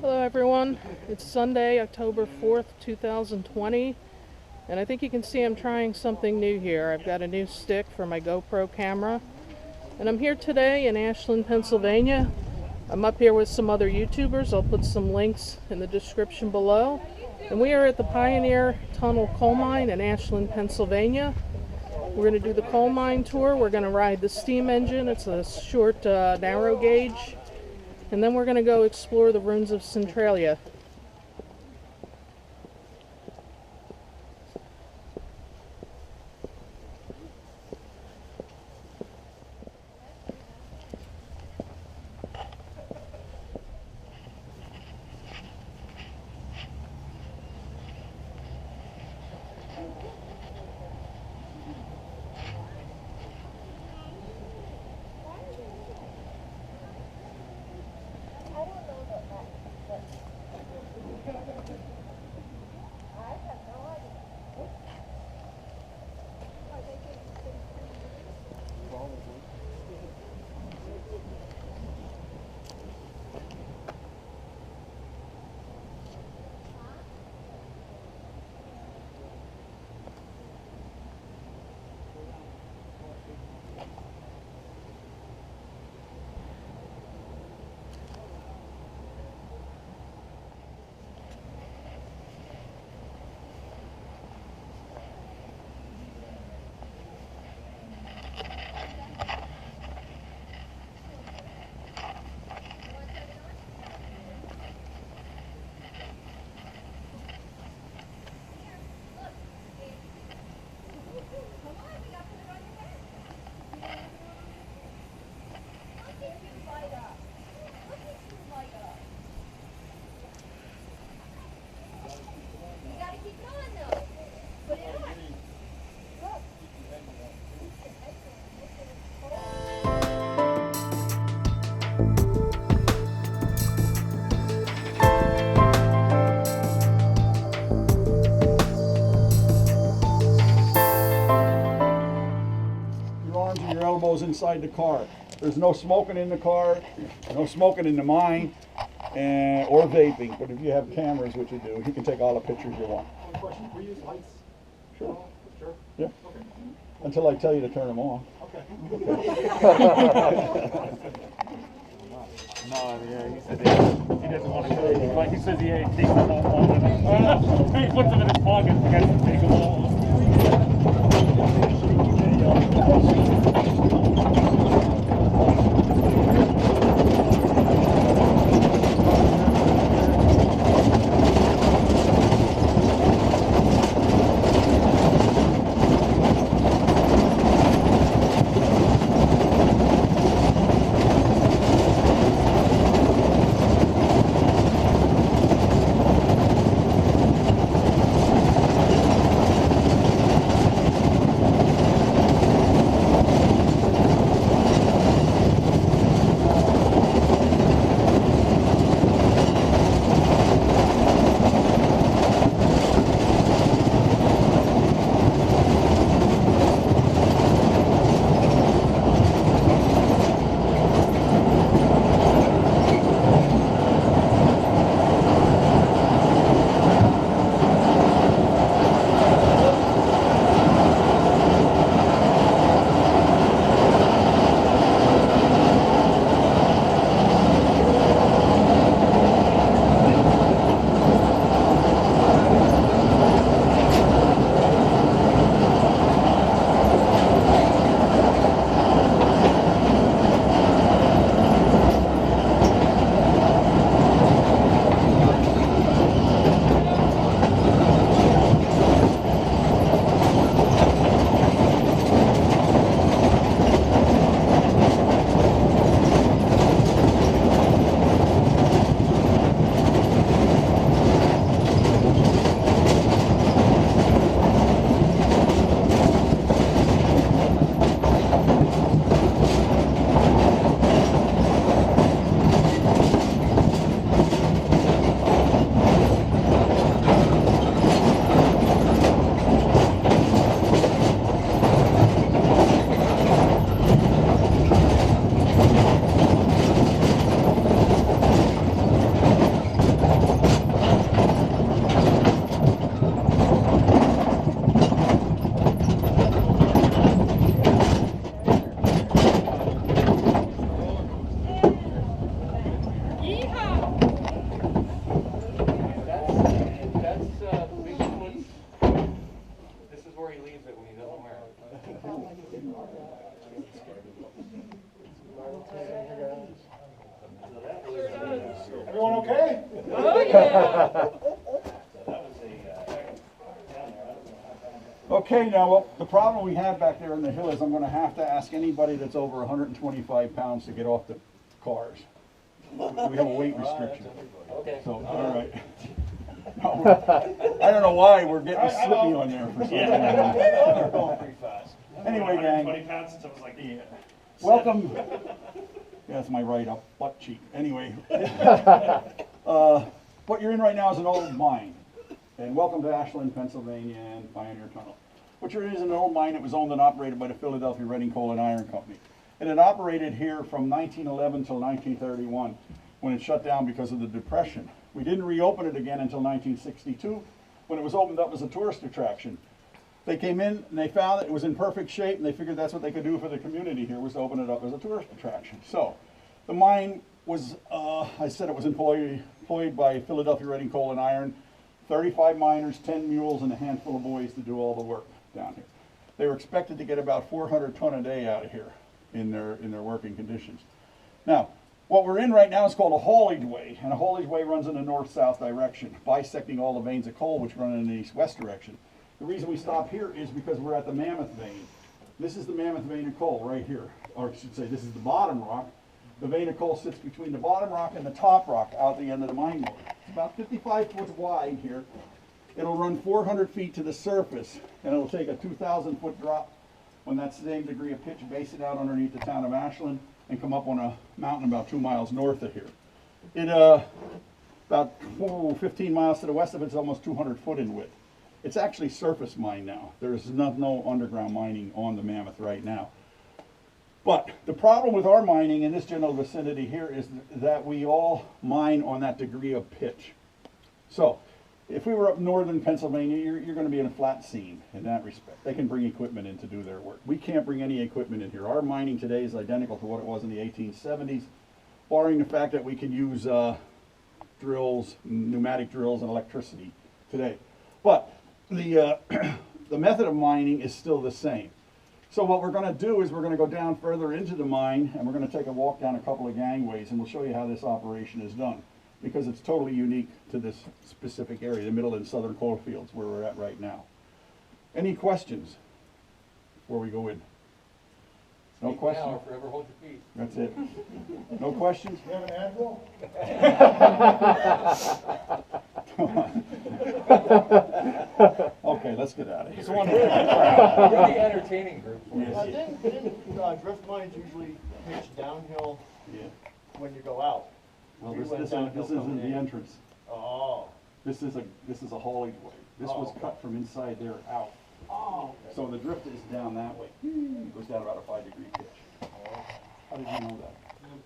Hello everyone, it's Sunday, October 4th, 2020, and I think you can see I'm trying something new here. I've got a new stick for my GoPro camera, and I'm here today in Ashland, Pennsylvania. I'm up here with some other YouTubers. I'll put some links in the description below. And we are at the Pioneer Tunnel Coal Mine in Ashland, Pennsylvania. We're going to do the coal mine tour. We're going to ride the steam engine. It's a short, narrow gauge. And then we're going to go explore the ruins of Centralia. Inside the car. There's no smoking in the car, no smoking in the mine, or vaping. But if you have cameras, which you do, you can take all the pictures you want. Question: we use lights? Sure. Sure. Yeah. Okay. Until I tell you to turn them on. Okay. No, yeah, he said he doesn't want to show you. Like he says he takes them all with him. He puts them in his pocket and forgets to take them all. That's Bigfoot. This is where he leaves it when he doesn't wear it. Everyone okay? Oh yeah. Okay, now well, the problem we have back there in the hill is I'm going to have to ask anybody that's over 125 pounds to get off the cars. We have a weight restriction. Okay. So, all right. No, I don't know why we're getting slippy on there for some reason. We're going pretty fast. Anyway, gang. 20 pounds since I was like, yeah. Welcome. Yeah, that's my right up butt cheek. Anyway, what you're in right now is an old mine. And welcome to Ashland, Pennsylvania and Pioneer Tunnel. What you're in is an old mine that was owned and operated by the Philadelphia Reading Coal and Iron Company. And it operated here from 1911 till 1931 when it shut down because of the Depression. We didn't reopen it again until 1962 when it was opened up as a tourist attraction. They came in and they found that it was in perfect shape and they figured that's what they could do for the community here was to open it up as a tourist attraction. So the mine was, I said it was employed by Philadelphia Reading Coal and Iron, 35 miners, 10 mules, and a handful of boys to do all the work down here. They were expected to get about 400 ton a day out of here in their working conditions. Now, what we're in right now is called a haulage way, and a haulage way runs in a north-south direction, bisecting all the veins of coal which run in the east-west direction. The reason we stop here is because we're at the Mammoth Vein. This is the Mammoth Vein of coal right here, or I should say this is the bottom rock. The vein of coal sits between the bottom rock and the top rock out the end of the mine road. It's about 55 foot wide here. It'll run 400 feet to the surface, and it'll take a 2,000 foot drop when that same degree of pitch, base it out underneath the town of Ashland, and come up on a mountain about 2 miles north of here. It, about 15 miles to the west of it, it's almost 200 foot in width. It's actually surface mine now. There's no underground mining on the Mammoth right now. But the problem with our mining in this general vicinity here is that we all mine on that degree of pitch. So if we were up northern Pennsylvania, you're going to be in a flat seam in that respect. They can bring equipment in to do their work. We can't bring any equipment in here. Our mining today is identical to what it was in the 1870s, barring the fact that we can use drills, pneumatic drills, and electricity today. But the method of mining is still the same. So what we're going to do is we're going to go down further into the mine, and we're going to take a walk down a couple of gangways, and we'll show you how this operation is done, because it's totally unique to this specific area, the middle and southern coal fields where we're at right now. Any questions before we go in? No questions? Now or forever hold your peace. That's it. No questions? You have an anvil? Okay, let's get out of here. We're the entertaining group. Yes. Didn't drift mines usually pitch downhill Yeah. when you go out? Well, We this went downhill isn't coming the in. entrance. Oh. This is a haulage way. This was cut from inside there out. Oh. So the drift is down that way. It goes down about a 5-degree pitch. How did you know that?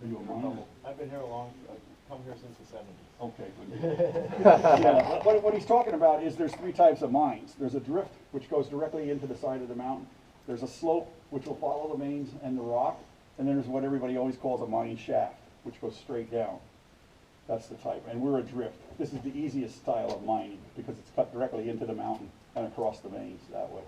Are you a miner? I've been here I've come here since the 70s. Okay, good. Yeah, what he's talking about is there's 3 types of mines. There's a drift, which goes directly into the side of the mountain. There's a slope, which will follow the veins and the rock. And then there's what everybody always calls a mine shaft, which goes straight down. That's the type. And we're a drift. This is the easiest style of mining because it's cut directly into the mountain and across the veins that way.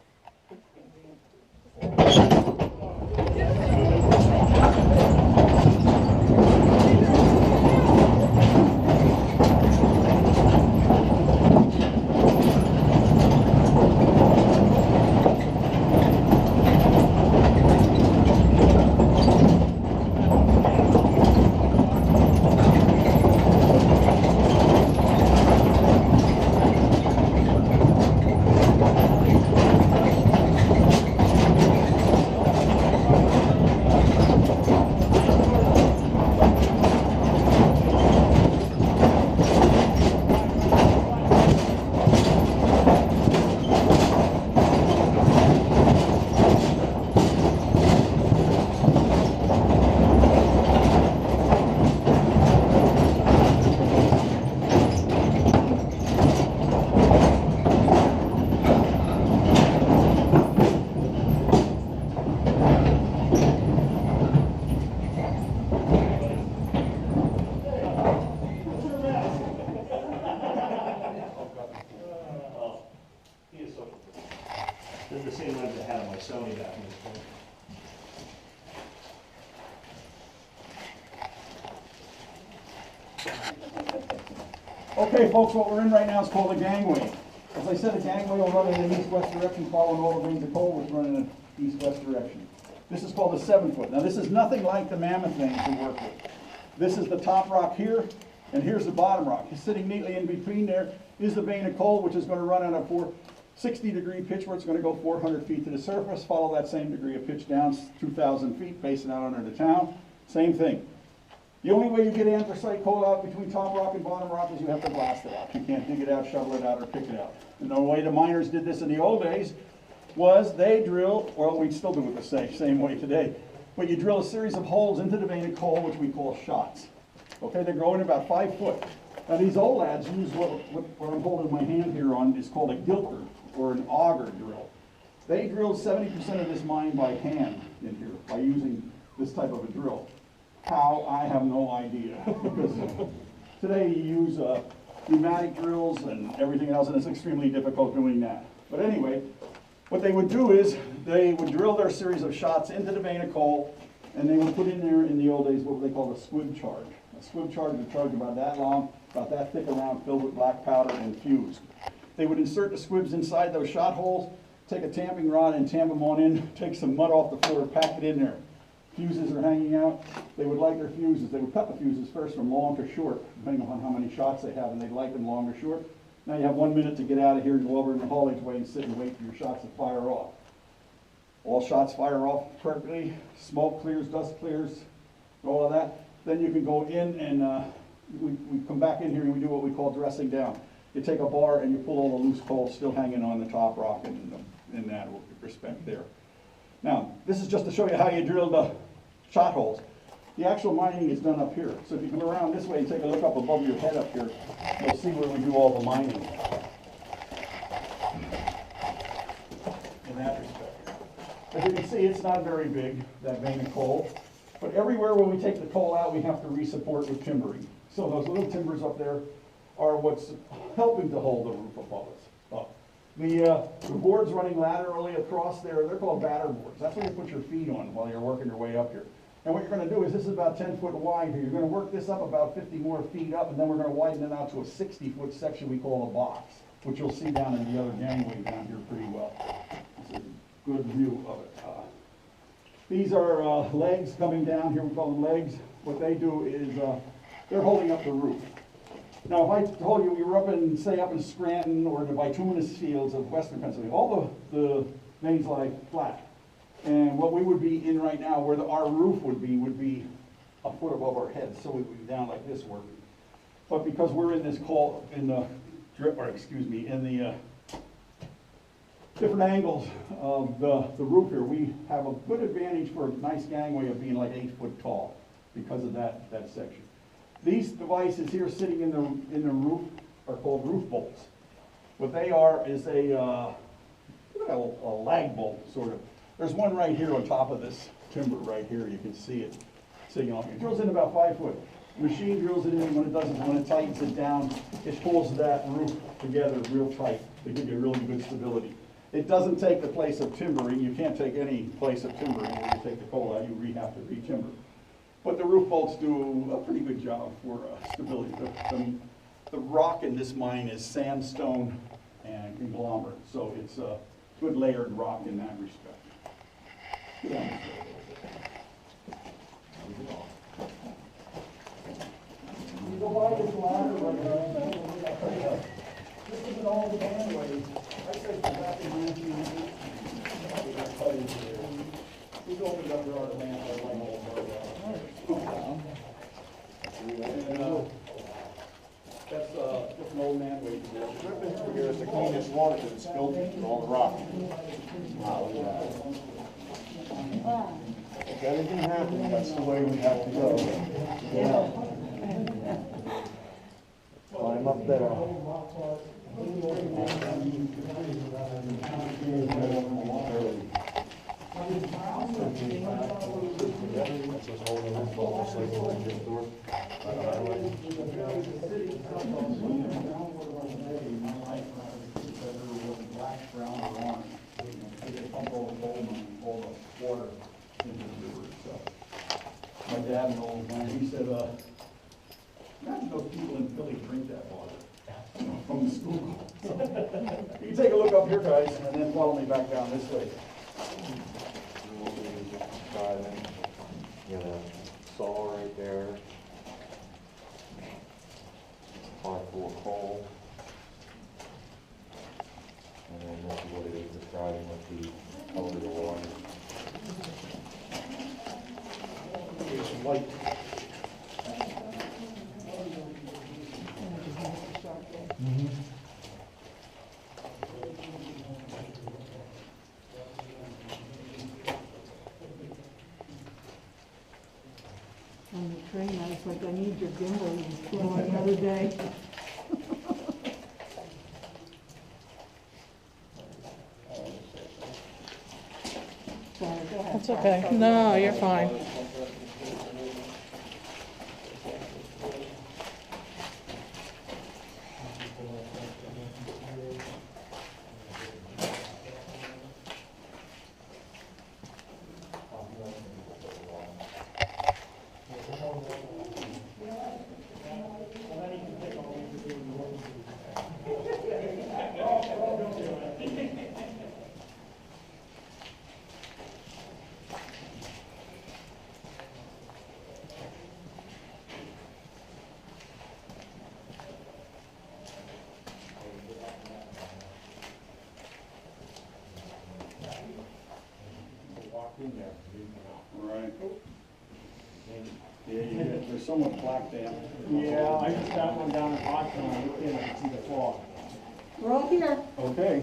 Okay, folks, what we're in right now is called a gangway. As I said, a gangway will run in an east-west direction, following all the veins of coal, which run in an east-west direction. This is called a 7-foot. Now, this is nothing like the Mammoth Vein we work with. This is the top rock here, and here's the bottom rock. Sitting neatly in between there is the vein of coal, which is going to run on a 60-degree pitch where it's going to go 400 feet to the surface, follow that same degree of pitch down 2,000 feet, facing out under the town. Same thing. The only way you get anthracite coal out between top rock and bottom rock is you have to blast it out. You can't dig it out, shovel it out, or pick it out. And the way the miners did this in the old days was they drill, well, we still do it the same way today, but you drill a series of holes into the vein of coal, which we call shots. Okay, they're growing about 5 foot. Now these old lads use what I'm holding my hand here on is called a gilter, or an auger drill. They drilled 70% of this mine by hand in here, by using this type of a drill. How, I have no idea. Because today you use pneumatic drills and everything else, and it's extremely difficult doing that. But anyway, what they would do is they would drill their series of shots into the vein of coal, and they would put in there, in the old days, what they called a squib charge. A squib charge would charge about that long, about that thick around, filled with black powder and fused. They would insert the squibs inside those shot holes, take a tamping rod and tamp them on in, take some mud off the floor, pack it in there. Fuses are hanging out. They would light their fuses. They would cut the fuses first from long to short, depending upon how many shots they have, and they'd light them long or short. Now you have 1 minute to get out of here and go over in the haulage way and sit and wait for your shots to fire off. All shots fire off perfectly. Smoke clears, dust clears, all of that. Then you can go in and we come back in here and we do what we call dressing down. You take a bar and you pull all the loose coal still hanging on the top rock in that respect there. Now, this is just to show you how you drill the shot holes. The actual mining is done up here. So if you come around this way and take a look up above your head up here, you'll see where we do all the mining. In that respect. As you can see, it's not very big, that vein of coal. But everywhere where we take the coal out, we have to re-support with timbering. So those little timbers up there are what's helping to hold the roof above us up. The boards running laterally across there, they're called batter boards. That's what you put your feet on while you're working your way up here. And what you're going to do is, this is about 10 foot wide here. You're going to work this up about 50 more feet up, and then we're going to widen it out to a 60-foot section we call a box, which you'll see down in the other gangway down here pretty well. It's a good view of it. These are legs coming down here. We call them legs. What they do is they're holding up the roof. Now, if I told you we were up in, say, up in Scranton or the bituminous fields of western Pennsylvania, all the veins lie flat. And what we would be in right now, where our roof would be a foot above our heads, so we would be down like this working. But because we're in this in the different angles of the roof here, we have a good advantage for a nice gangway of being like 8 foot tall because of that section. These devices here sitting in the roof are called roof bolts. What they are is a lag bolt, sort of. There's one right here on top of this timber right here. You can see it sitting on here. It drills in about 5 foot. The machine drills it in, and when it does is when it tightens it down, it pulls that roof together real tight to give you really good stability. It doesn't take the place of timbering. You can't take any place of timbering when you take the coal out. You have to re-timber. But the roof bolts do a pretty good job for stability. The rock in this mine is sandstone and conglomerate, so it's a good layered rock in that respect. Get down this way a little bit. The widest ladder right here. This is an old gangway. I say back in 1980. We've opened up our land by one whole that's just an old man way to do it. Dripping through here is the cleanest water because it's filtered through all the rock. If anything happens, that's the way we have to go. Yeah. Climb up there. My dad, an old man, he said, imagine those people in even really drink that water from the school. So, you can take a look up here, guys, and then follow me back down this way. You got a saw right there. Pot full of coal. And then this is what it is describing with the color of the water. Here's some light. On the train, I was like, I need your gimbal, you know, another day. Sorry, go ahead. That's okay. No, you're fine. Right. Yeah, you get, there's so much black down. Yeah, I just got one down in Ashland, I looked in, I could see the fog. We're all here. Okay.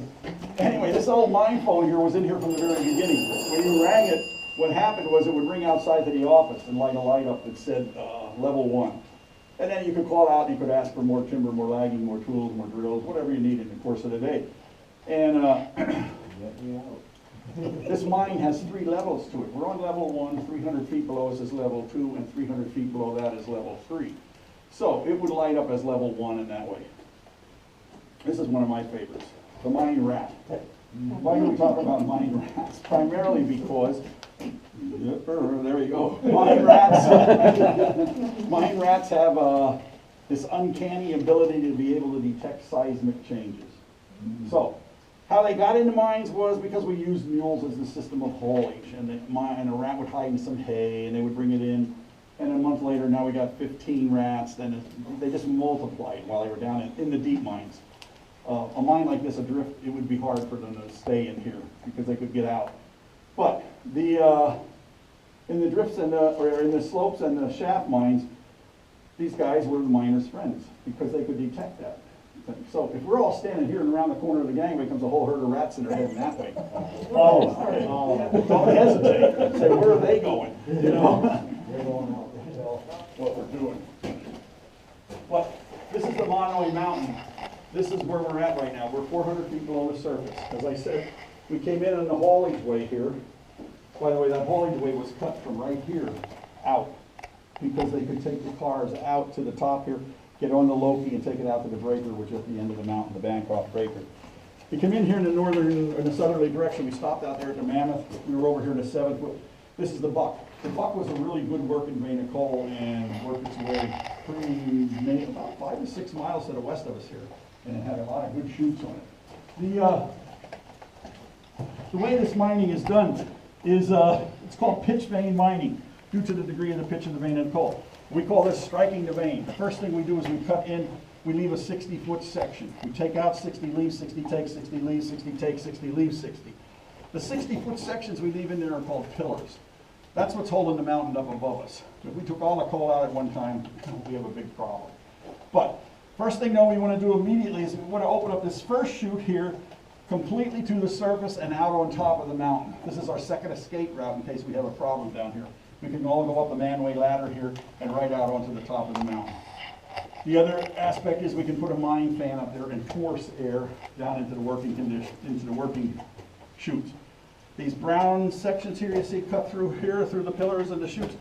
Anyway, this old mine phone here was in here from the very beginning. When you rang it, what happened was it would ring outside to the office and light a light up that said level 1. And then you could call out and you could ask for more timber, more lagging, more tools, more drills, whatever you need in the course of the day. And this mine has 3 levels to it. We're on level 1, 300 feet below us is level 2, and 300 feet below that is level 3. So it would light up as level 1 in that way. This is one of my favorites, the mine rat. Why do we talk about mine rats? Primarily because, there we go, mine rats have this uncanny ability to be able to detect seismic changes. So, how they got into mines was because we used mules as the system of haulage, and a rat would hide in some hay, and they would bring it in, and a month later, now we got 15 rats, then they just multiplied while they were down in the deep mines. A mine like this adrift, it would be hard for them to stay in here because they could get out. But in the drifts and or in the slopes and the shaft mines, these guys were the miners' friends because they could detect that. So if we're all standing here and around the corner of the gangway comes a whole herd of rats and they're heading that way. Don't hesitate. Say, where are they going? You know? They're going out to tell what we're doing. But this is the Mahanoy Mountain. This is where we're at right now. We're 400 feet below the surface. As I said, we came in on the haulage way here. By the way, that haulage way was cut from right here out because they could take the cars out to the top here, get on the Loki and take it out to the breaker, which is at the end of the mountain, the Bancroft breaker. We came in here in the southerly direction. We stopped out there at the Mammoth. We were over here in the 7th. This is the Buck. The Buck was a really good working vein of coal and worked its way about 5 to 6 miles to the west of us here. And it had a lot of good chutes on it. The way this mining is done is it's called pitch vein mining due to the degree of the pitch of the vein and coal. We call this striking the vein. The first thing we do is we cut in, we leave a 60-foot section. We take out 60, leave 60, take 60, leave 60, take 60, leave 60. The 60-foot sections we leave in there are called pillars. That's what's holding the mountain up above us. If we took all the coal out at one time, we have a big problem. But first thing though we want to do immediately is we want to open up this first chute here completely to the surface and out on top of the mountain. This is our second escape route in case we have a problem down here. We can all go up the manway ladder here and right out onto the top of the mountain. The other aspect is we can put a mine fan up there and force air down into the working condition, into the working chutes. These brown sections here you see cut through here, through the pillars and the chutes,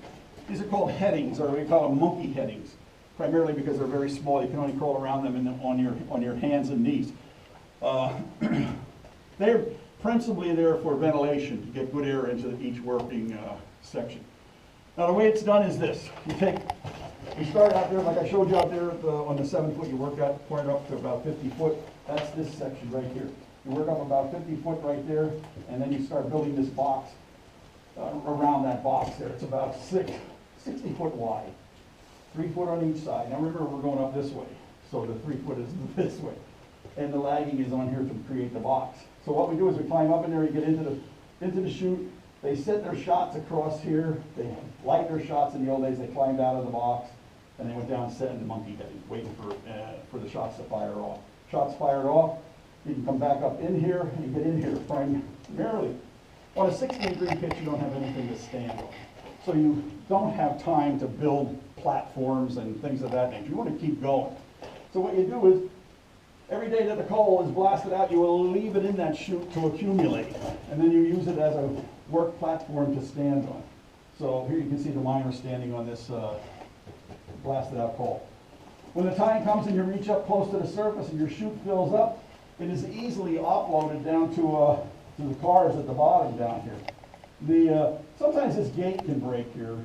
these are called headings, or we call them monkey headings, primarily because they're very small. You can only crawl around them on your hands and knees. They're principally there for ventilation, to get good air into each working section. Now the way it's done is this. We We start out there, like I showed you out there on the 7 foot, you work out, point up to about 50 foot. That's this section right here. You work up about 50 foot right there, and then you start building this box around that box there. It's about 60 foot wide, 3 foot on each side. Now remember, we're going up this way, so the 3 foot is this way. And the lagging is on here to create the box. So what we do is we climb up in there, you get into the chute. They set their shots across here. They light their shots in the old days. They climbed out of the box, and they went down and sat in the monkey head, waiting for the shots to fire off. Shots fired off, you can come back up in here and get in here primarily. On a 60-degree pitch, you don't have anything to stand on. So you don't have time to build platforms and things of that nature. You want to keep going. So what you do is, every day that the coal is blasted out, you will leave it in that chute to accumulate. And then you use it as a work platform to stand on. So here you can see the miner standing on this blasted out coal. When the time comes and you reach up close to the surface and your chute fills up, it is easily offloaded down to the cars at the bottom down here. Sometimes this gate can break here,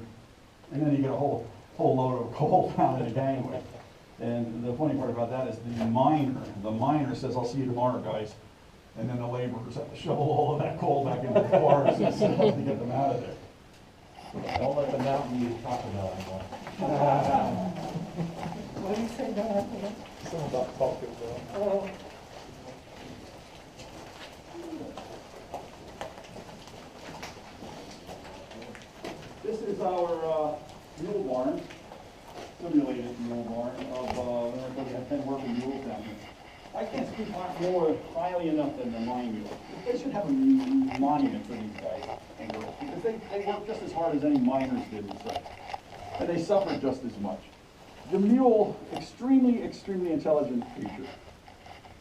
and then you get a whole load of coal down in the gangway. And the funny part about that is the miner says, "I'll see you tomorrow, guys." And then the laborers have to shovel all of that coal back into the cars to get them out of there. Don't let the mountain you talk about anymore. What do you say about that? Something about talking about. Oh, This is our mule barn, simulated mule barn of, we have 10 working mules down here. I can't speak more highly enough than the mine mules. They should have a monument for these guys and girls, because they work just as hard as any miners did and such. And they suffer just as much. The mule, extremely, extremely intelligent creature.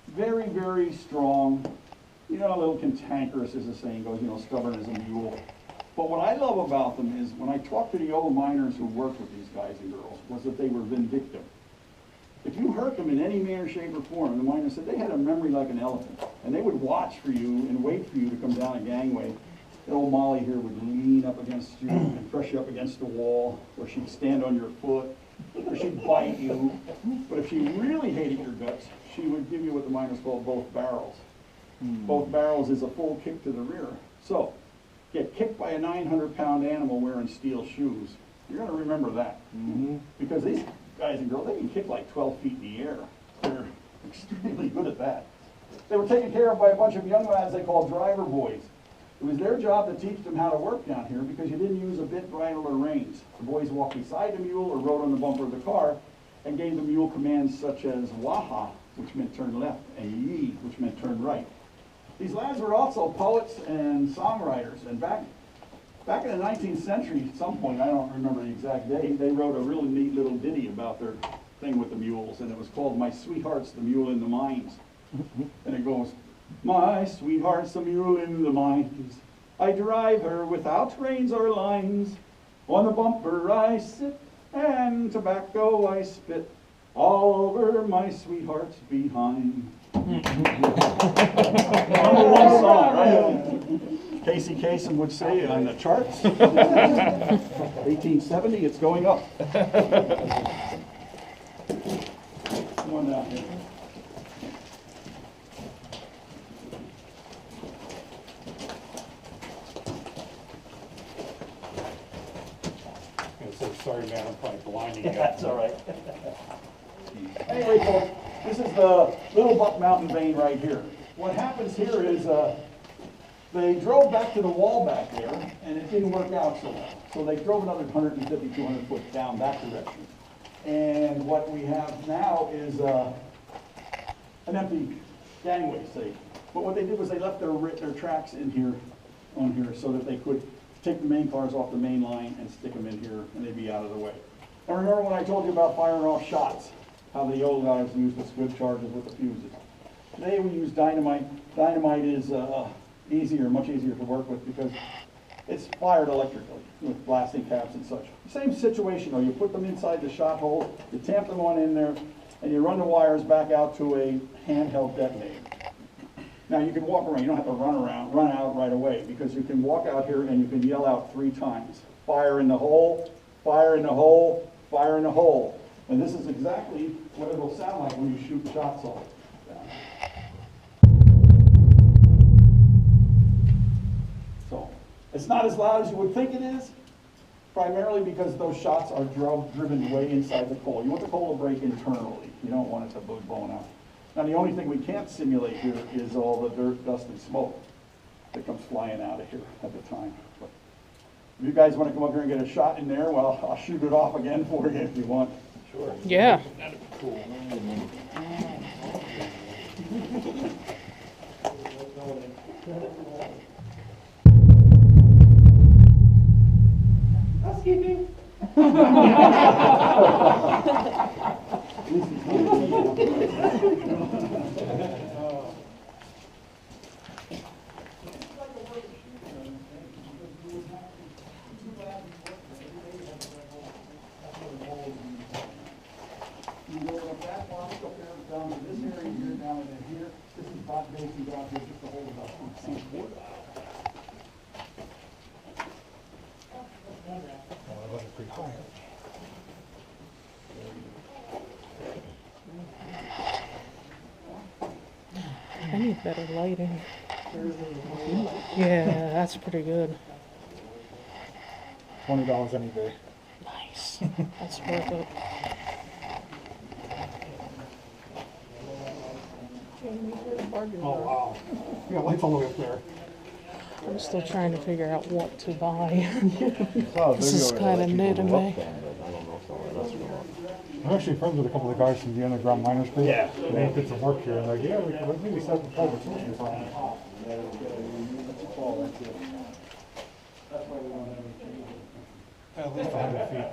Very, very strong. You know, a little cantankerous, as the saying goes, you know, stubborn as a mule. But what I love about them is, when I talk to the old miners who worked with these guys and girls, was that they were vindictive. If you hurt them in any manner, shape, or form, the miners said they had a memory like an elephant. And they would watch for you and wait for you to come down a gangway. And old Molly here would lean up against you and press you up against the wall, or she'd stand on your foot, or she'd bite you. But if she really hated your guts, she would give you what the miners call both barrels. Both barrels is a full kick to the rear. So, get kicked by a 900-pound animal wearing steel shoes, you're going to remember that. Because these guys and girls, they can kick like 12 feet in the air. They're extremely good at that. They were taken care of by a bunch of young lads they called driver boys. It was their job to teach them how to work down here, because you didn't use a bit, bridle, or reins. The boys walked beside the mule or rode on the bumper of the car and gave the mule commands such as waha, which meant turn left, and yee, which meant turn right. These lads were also poets and songwriters, and back in the 19th century, at some point, I don't remember the exact day, they wrote a really neat little ditty about their thing with the mules, and it was called "My Sweetheart's the Mule in the Mines." And it goes, "My sweetheart's the mule in the mines. I drive her without reins or lines. On the bumper I sit, and tobacco I spit all over my sweetheart's behind." Number one song, right? Casey Kasem would say on the charts. 1870, it's going up. Come on down here. I'm so sorry, man, I'm probably blinding you. That's all right. Anyway, folks, this is the Little Buck Mountain vein right here. What happens here is they drove back to the wall back there, and it didn't work out so well. So they drove another 150, 200 foot down that direction. And what we have now is an empty gangway, say. But what they did was they left their tracks in here, on here, so that they could take the main cars off the main line and stick them in here, and they'd be out of the way. And remember when I told you about firing off shots, how the old guys used the squib charges with the fuses. Today we use dynamite. Dynamite is easier, much easier to work with, because it's fired electrically with blasting caps and such. Same situation though, you put them inside the shot hole, you tamp them on in there, and you run the wires back out to a handheld detonator. Now you can walk around, you don't have to run out right away, because you can walk out here and you can yell out 3 times. Fire in the hole, fire in the hole, fire in the hole. And this is exactly what it'll sound like when you shoot shots off. So, it's not as loud as you would think it is, primarily because those shots are driven way inside the coal. You want the coal to break internally. You don't want it to be blown out. Now, the only thing we can't simulate here is all the dirt, dust, and smoke that comes flying out of here at the time. But if you guys want to come up here and get a shot in there, well, I'll shoot it off again for you if you want. Sure. Yeah. Housekeeping. You go up that box up there, down to this area here, down to here. This is about basically down here, just to hold it up. I need better lighting. Yeah, that's pretty good. $20 any day. Nice. That's worth it. Oh, wow. Yeah, lights all the way up there. I'm still trying to figure out what to buy. This is kind of new to me. I'm actually friends with a couple of guys from the underground miners group. Yeah. They did some work here, and they're like, yeah, we can maybe set the pole between us. At least 100 feet.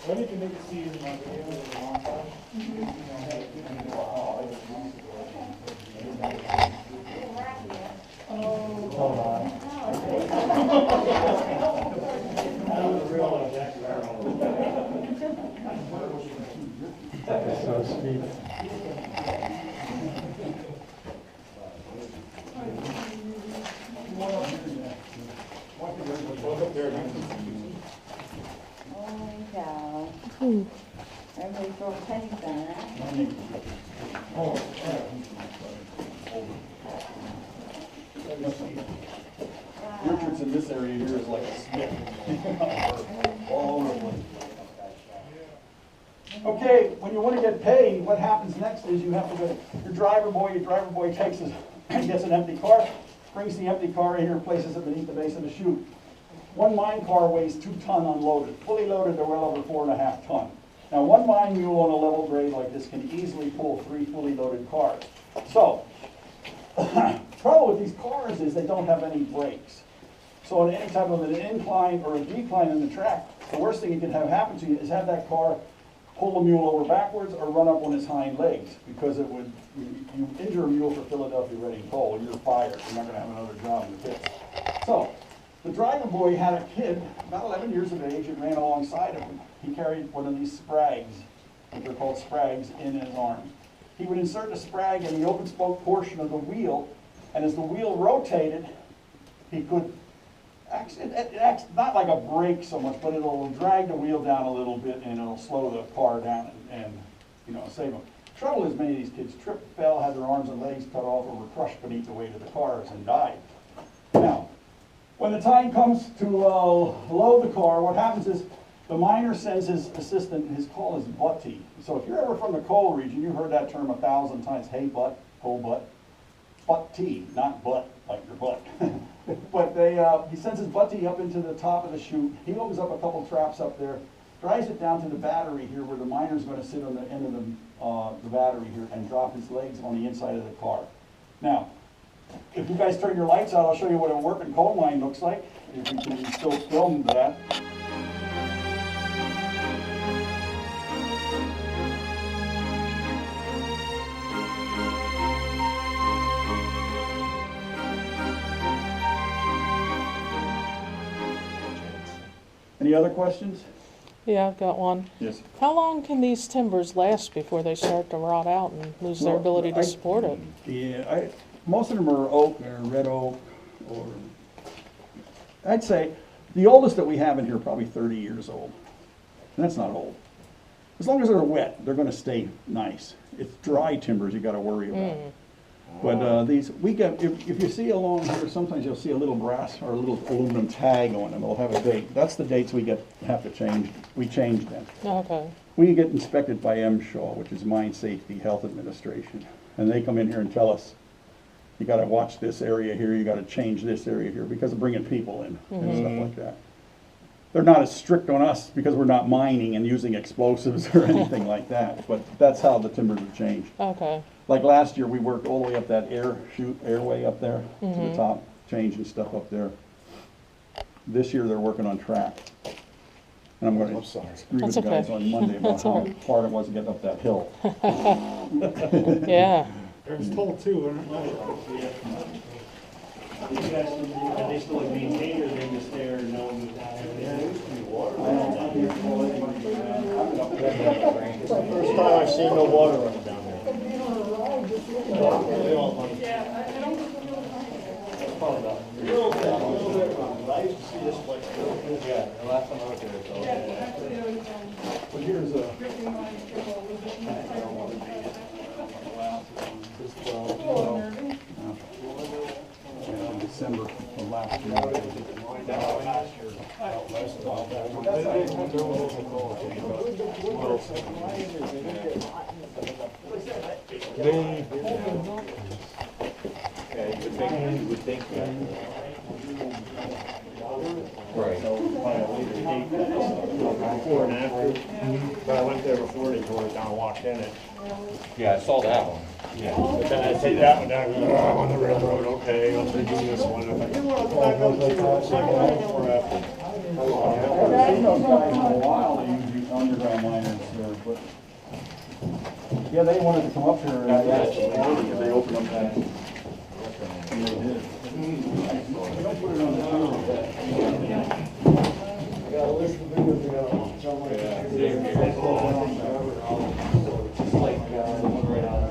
When did you make it see in my video? So sweet. Holy cow. Everybody throw pennies on it. Richards in this area here is like a snake. All over the place. Okay, when you want to get paid, what happens next is you have to go, your driver boy takes his, gets an empty car, brings the empty car in here and places it beneath the base of the chute. One mine car weighs 2 ton unloaded. Fully loaded, they're well over 4.5 ton. Now, one mine mule on a level grade like this can easily pull 3 fully loaded cars. So, the trouble with these cars is they don't have any brakes. So on any type of an incline or a decline in the track, the worst thing that can have happen to you is have that car pull the mule over backwards or run up on his hind legs, because it would, you injure a mule for Philadelphia ready coal, you're fired. You're not going to have another job in the pits. So the driver boy had a kid about 11 years of age and ran alongside of him. He carried one of these sprags, what they're called sprags, in his arm. He would insert the sprag in the open spoke portion of the wheel, and as the wheel rotated, he could, it acts not like a brake so much, but it'll drag the wheel down a little bit and it'll slow the car down and you know, save them. Trouble is, many of these kids tripped, fell, had their arms and legs cut off, or were crushed beneath the weight of the cars and died. Now, when the time comes to load the car, what happens is the miner sends his assistant, his call is butty. So if you're ever from the coal region, you've heard that term 1,000 times, hey butt, coal butt. Butt-T, not butt, like your butt. But he sends his butty up into the top of the chute. He opens up a couple traps up there, drives it down to the battery here where the miner's going to sit on the end of the battery here and drop his legs on the inside of the car. Now, if you guys turn your lights out, I'll show you what a working coal mine looks like, if you can still film that. Any other questions? Yeah, I've got one. Yes. How long can these timbers last before they start to rot out and lose their ability to support it? Yeah, most of them are oak or red oak, or I'd say the oldest that we have in here are probably 30 years old. And that's not old. As long as they're wet, they're going to stay nice. It's dry timbers you got to worry about. But these, we get, if you see along here, sometimes you'll see a little brass or a little aluminum tag on them. They'll have a date. That's the dates we have to change. We change them. Okay. We get inspected by MSHA, which is Mine Safety Health Administration. And they come in here and tell us, you got to watch this area here, you got to change this area here, because of bringing people in and stuff like that. They're not as strict on us because we're not mining and using explosives or anything like that, but that's how the timbers have changed. Okay. Like last year, we worked all the way up that airway up there to the top, changing stuff up there. This year, they're working on track. And I'm going to agree with the guys on Monday about how hard it was to get up that hill. Yeah. There's toll too, aren't You guys, are they still maintained or they just there knowing that there used to be water? First time I've seen no water running down there. I used to see this place. Yeah, the last time I was there, so. But here's a... in December of last You would think that. Right. Before and after. But I went there before they tore it down, walked in it. Yeah, I saw that one. Yeah. But then I take that one down, and go, oh, I'm on the railroad, okay, I'll take this one. If I didn't want to back up to the second one before after. I've seen those guys in a while, they use these underground miners there, but... Yeah, they wanted to come up here and because they opened up that. And they did. Don't put it on the camera. I got a list of videos, I got to tell my Just like, one right outside.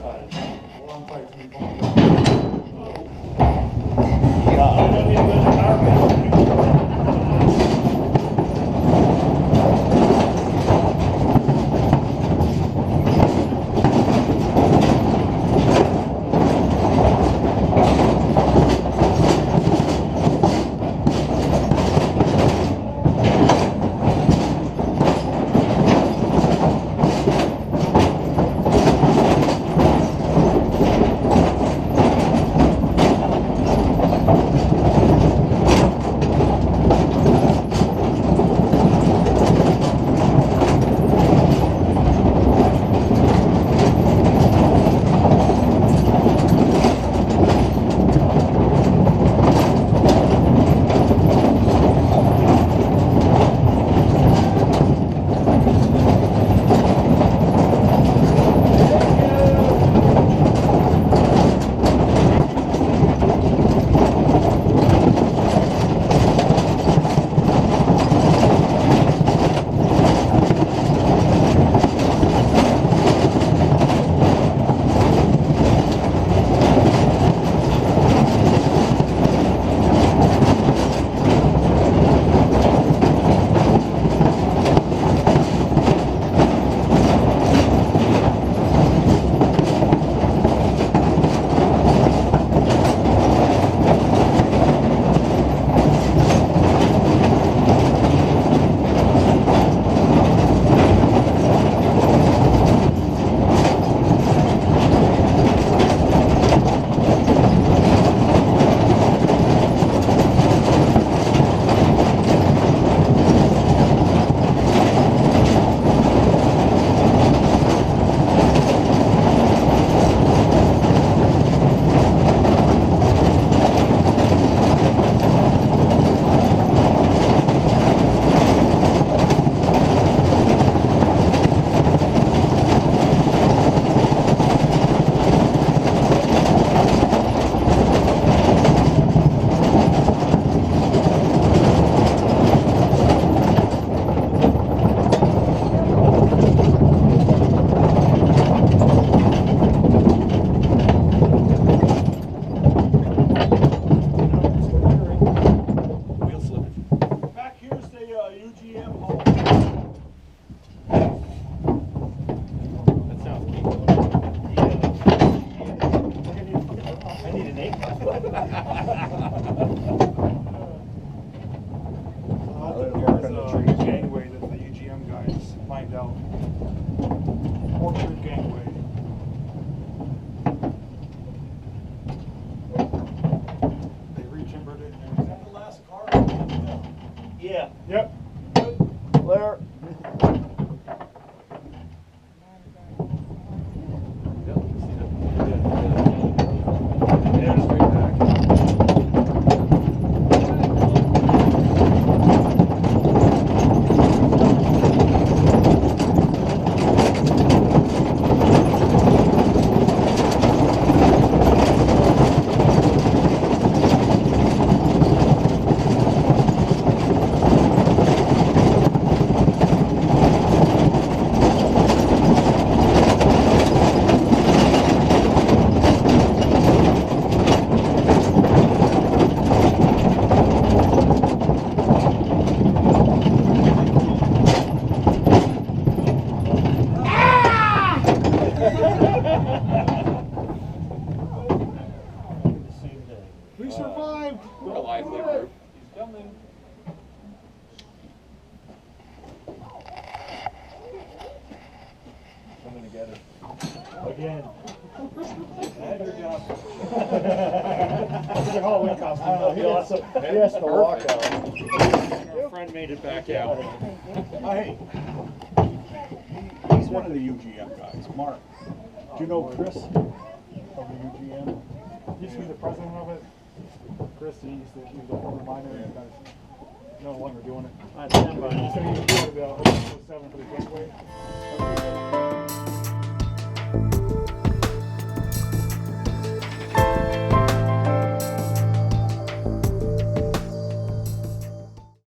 Yeah. Yep. Where? Yeah, straight back. We survived. We're a lively group. Coming together. Again. Good job. It's a Halloween costume. That'll be awesome. He has to walk out. Our friend made it back out. Hey, he's one of the UGM guys, Mark. Do you know Chris of the UGM? He used to be the president of it. Chris, he was a former miner and guys no longer doing it. I stand by. So he was part of the 07 for the gateway.